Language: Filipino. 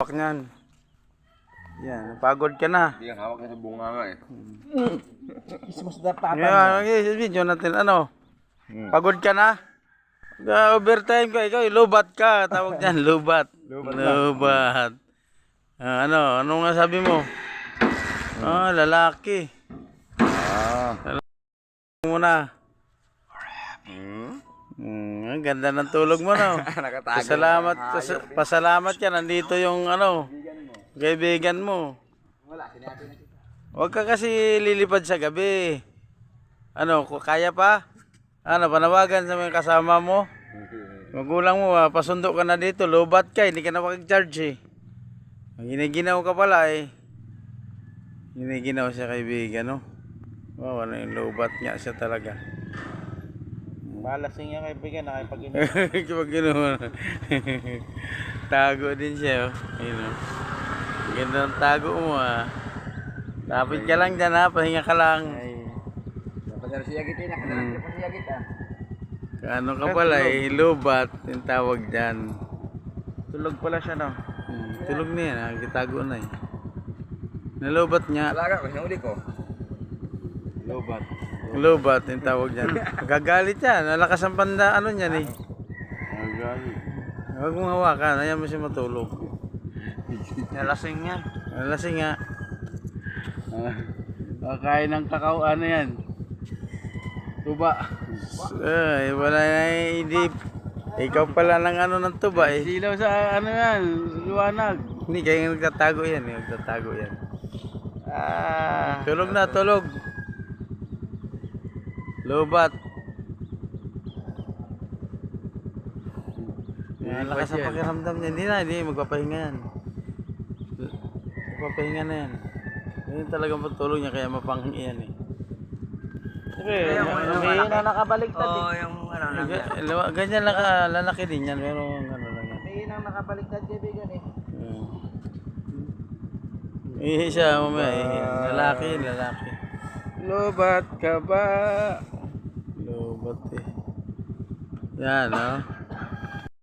Pak niyan. Yan, pagod ka na. Hindi hawak na sa bunga nga eh. Mas dapat. Yeah, video natin ano. Pagod ka na? Overtime ka, ikaw, lubat ka. Tawag diyan, lubat. Lubat. Ano nga sabi mo? Lalaki. Lalaki muna. Ang ganda ng tulog mo, no? Pasalamat ka, nandito yung kaibigan mo. Huwag ka kasi lilipad sa gabi. Kaya pa? Panawagan sa mga kasama mo? Magulang mo, pasundo ka na dito, lobat ka, hindi ka na makag-charge eh. Giniginaw ka pala eh. Giniginaw siya kaibigan, no? Wow, yung lobat nga siya talaga. Malasing yung kaibigan, Nakipag-inuman. Tago din siya, oh. Ganda ng tago mo, ah. Lapit ka lang dyan, ha? Pahinga ka lang. Dapat siya kita, nakadala pa siya kita. Ano ka pala, eh? Lobat, yung tawag dyan. Tulog pala siya, no? Tulog na yan, ha? Kitago na eh. Nalobat niya. Alaga ko, sinuli ko. Lobat. Lobat, yung tawag dyan. Gagalit yan. Nalakas ang panda, niyan eh. Nagalit. Huwag mong hawakan, ayaw mo siya matulog. Nalasing yan. Lasing nga. Kain ng kakao, yan? Tuba. Wala na hindi. Ikaw pala ng ng tuba eh. Silaw sa yan, liwanag. Hindi, kaya nagtatago yan eh. Nagtatago yan. Tulog na, tulog. Lobat. Lakas ang pakiramdam niya. Hindi magpapahinga yan. Magpapahinga na yan. Yan talagang matulog niya kaya mapanghingi yan eh. May na nakabaliktad yung Ganyan lang lalaki din yan. Pero lang yan. May inang nakabaliktad kaibigan eh. Siya mamaya lalaki. Lobat ka ba? Lobat eh. Yan, no?